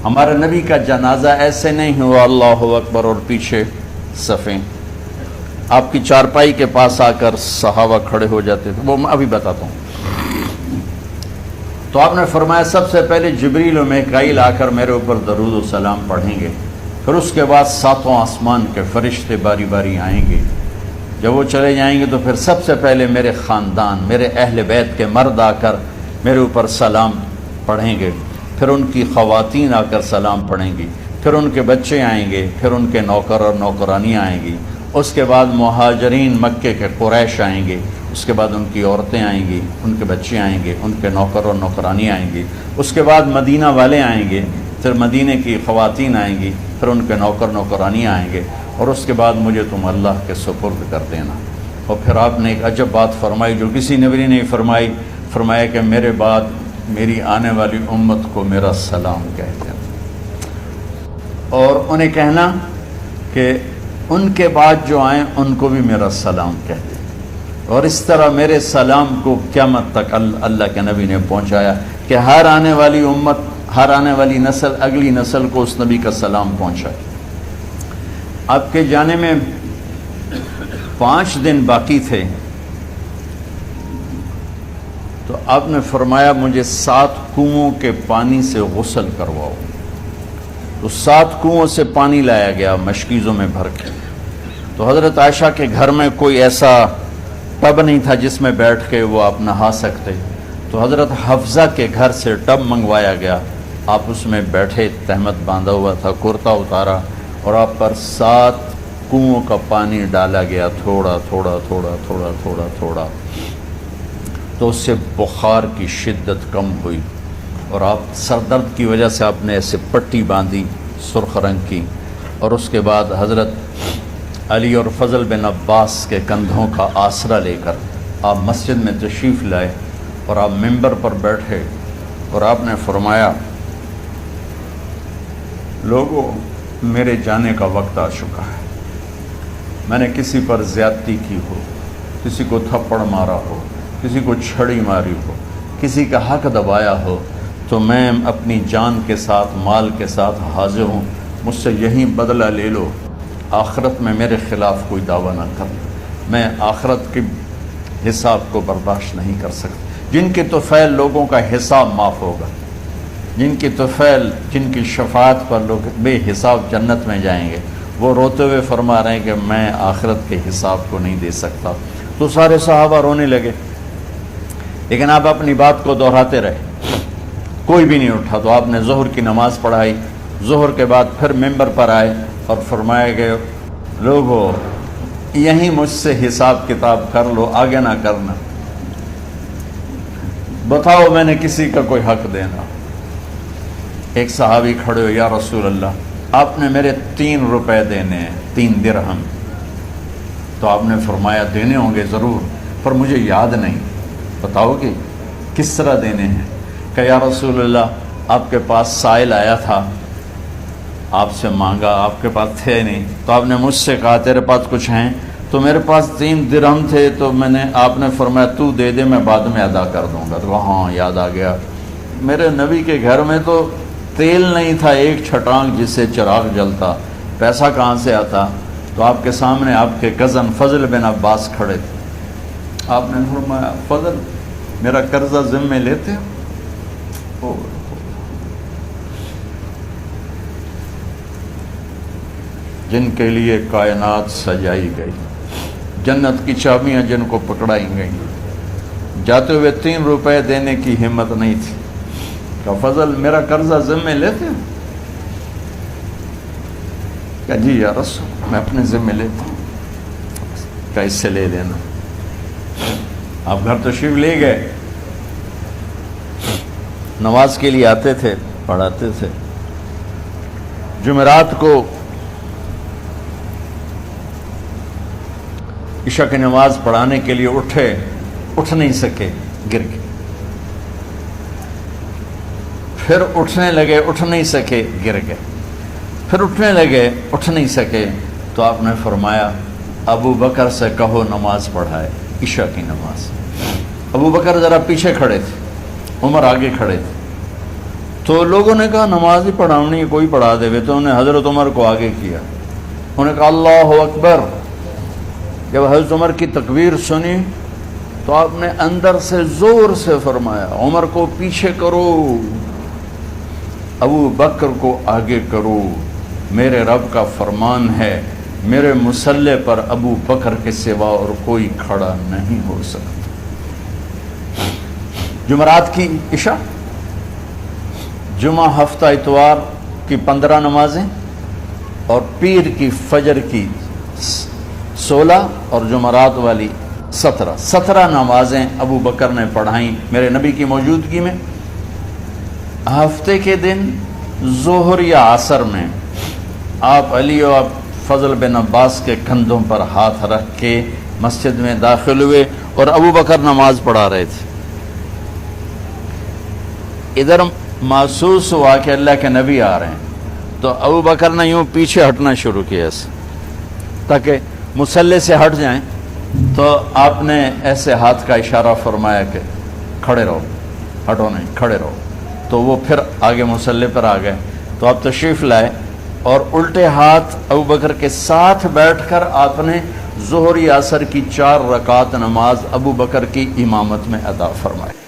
ہمارے نبی کا جنازہ ایسے نہیں ہوا اللہ اکبر اور پیچھے صفیں، آپ کی چارپائی کے پاس آ کر صحابہ کھڑے ہو جاتے تھے، وہ میں ابھی بتاتا ہوں۔ تو آپ نے فرمایا سب سے پہلے جبریل و میکائیل آ کر میرے اوپر درود و سلام پڑھیں گے، پھر اس کے بعد ساتوں آسمان کے فرشتے باری باری آئیں گے، جب وہ چلے جائیں گے تو پھر سب سے پہلے میرے خاندان، میرے اہل بیت کے مرد آ کر میرے اوپر سلام پڑھیں گے، پھر ان کی خواتین آ کر سلام پڑھیں گی، پھر ان کے بچے آئیں گے، پھر ان کے نوکر اور نوکرانی آئیں گی، اس کے بعد مہاجرین مکے کے قریش آئیں گے، اس کے بعد ان کی عورتیں آئیں گی، ان کے بچے آئیں گے، ان کے نوکر اور نوکرانی آئیں گی، اس کے بعد مدینہ والے آئیں گے، پھر مدینہ کی خواتین آئیں گی، پھر ان کے نوکر نوکرانی آئیں گے، اور اس کے بعد مجھے تم اللہ کے سپرد کر دینا۔ اور پھر آپ نے ایک عجب بات فرمائی جو کسی نبی نے نہیں فرمائی، فرمایا کہ میرے بعد میری آنے والی امت کو میرا سلام کہہ دینا، اور انہیں کہنا کہ ان کے بعد جو آئیں ان کو بھی میرا سلام کہہ دیں، اور اس طرح میرے سلام کو قیامت تک اللہ کے نبی نے پہنچایا کہ ہر آنے والی امت، ہر آنے والی نسل اگلی نسل کو اس نبی کا سلام پہنچائے۔ آپ کے جانے میں 5 دن باقی تھے، تو آپ نے فرمایا مجھے 7 کنوؤں کے پانی سے غسل کرواؤ، تو 7 کنوؤں سے پانی لایا گیا مشکیزوں میں بھر کے۔ تو حضرت عائشہ کے گھر میں کوئی ایسا ٹب نہیں تھا جس میں بیٹھ کے وہ آپ نہا سکتے، تو حضرت حفصہ کے گھر سے ٹب منگوایا گیا، آپ اس میں بیٹھے، تہمت باندھا ہوا تھا، کرتا اتارا، اور آپ پر 7 کنوؤں کا پانی ڈالا گیا، تھوڑا تھوڑا تھوڑا تھوڑا تھوڑا تھوڑا، تو اس سے بخار کی شدت کم ہوئی، اور آپ سر درد کی وجہ سے آپ نے ایسے پٹی باندھی سرخ رنگ کی، اور اس کے بعد حضرت علی اور فضل بن عباس کے کندھوں کا آسرا لے کر آپ مسجد میں تشریف لائے، اور آپ ممبر پر بیٹھے، اور آپ نے فرمایا لوگوں میرے جانے کا وقت آ چکا ہے، میں نے کسی پر زیادتی کی ہو، کسی کو تھپڑ مارا ہو، کسی کو چھڑی ماری ہو، کسی کا حق دبایا ہو، تو میں اپنی جان کے ساتھ، مال کے ساتھ حاضر ہوں، مجھ سے یہیں بدلہ لے لو، آخرت میں میرے خلاف کوئی دعویٰ نہ کر، میں آخرت کے حساب کو برداشت نہیں کر سکتا۔ جن کے طفیل لوگوں کا حساب معاف ہوگا، جن کی طفیل، جن کی شفاعت پر لوگ بے حساب جنت میں جائیں گے، وہ روتے ہوئے فرما رہے ہیں کہ میں آخرت کے حساب کو نہیں دے سکتا۔ تو سارے صحابہ رونے لگے، لیکن آپ اپنی بات کو دہراتے رہے، کوئی بھی نہیں اٹھا۔ تو آپ نے ظہر کی نماز پڑھائی، ظہر کے بعد پھر ممبر پر آئے اور فرمایا کہ لوگو یہیں مجھ سے حساب کتاب کر لو، آگے نہ کرنا، بتاؤ میں نے کسی کا کوئی حق دینا۔ ایک صحابی کھڑے ہو، یا رسول اللہ آپ نے میرے 3 روپے دینے ہیں، 3 درہم۔ تو آپ نے فرمایا دینے ہوں گے ضرور، پر مجھے یاد نہیں، بتاؤ گے کس طرح دینے ہیں؟ کہ یا رسول اللہ آپ کے پاس سائل آیا تھا، آپ سے مانگا، آپ کے پاس تھے نہیں، تو آپ نے مجھ سے کہا تیرے پاس کچھ ہیں؟ تو میرے پاس 3 درہم تھے، تو آپ نے فرمایا تو دے دے، میں بعد میں ادا کر دوں گا۔ تو ہاں یاد آ گیا، میرے نبی کے گھر میں تو تیل نہیں تھا ایک چھٹانگ جس سے چراغ جلتا، پیسہ کہاں سے آتا؟ تو آپ کے سامنے آپ کے کزن فضل بن عباس کھڑے تھے، آپ نے فرمایا فضل میرا قرضہ ذمے لیتے ہو؟ جن کے لیے کائنات سجائی گئی، جنت کی چابیاں جن کو پکڑائی گئیں، جاتے ہوئے 3 روپے دینے کی ہمت نہیں تھی، کہ فضل میرا قرضہ ذمے لیتے ہو؟ کہ جی یا رسول میں اپنے ذمے لیتا ہوں۔ کہ اس سے لے لینا۔ آپ گھر تشریف لے گئے، نماز کے لیے آتے تھے، پڑھاتے تھے۔ جمعرات کو عشاء کی نماز پڑھانے کے لیے اٹھ نہیں سکے، گر گئے، پھر اٹھنے لگے، اٹھ نہیں سکے، گر گئے، پھر اٹھنے لگے، اٹھ نہیں سکے۔ تو آپ نے فرمایا ابو بکر سے کہو نماز پڑھائے، عشاء کی نماز۔ ابو بکر ذرا پیچھے کھڑے تھے، عمر آگے کھڑے تھے۔ تو لوگوں نے کہا نماز ہی پڑھاونی ہے، کوئی پڑھا دے. تو انہوں نے حضرت عمر کو آگے کیا. انہوں نے کہا اللہ اکبر. جب حضرت عمر کی تکبیر سنی تو آپ نے اندر سے زور سے فرمایا عمر کو پیچھے کرو، ابو بکر کو آگے کرو، میرے رب کا فرمان ہے میرے مصلی پر ابو بکر کے سوا اور کوئی کھڑا نہیں ہو سکتا. جمعرات کی عشاء، جمعہ ہفتہ اتوار کی 15 نمازیں اور پیر کی فجر کی 16 اور جمعرات والی 17 نمازیں ابو بکر نے پڑھائیں میرے نبی کی موجودگی میں. ہفتے کے دن ظہر یا عصر میں آپ علی و فضل بن عباس کے کندھوں پر ہاتھ رکھ کے مسجد میں داخل ہوئے اور ابو بکر نماز پڑھا رہے تھے. ادھر محسوس ہوا کہ اللہ کے نبی آ رہے ہیں تو ابو بکر نے یوں پیچھے ہٹنا شروع کیا ایسے تاکہ مصلی سے ہٹ جائیں. تو آپ نے ایسے ہاتھ کا اشارہ فرمایا کہ کھڑے رہو، ہٹو نہیں، کھڑے رہو. تو وہ پھر آگے مصلی پر آ گئے. تو آپ تشریف لائے اور الٹے ہاتھ ابو بکر کے ساتھ بیٹھ کر آپ نے ظہر عصر کی 4 رکعت نماز ابو بکر کی امامت میں ادا فرمائی.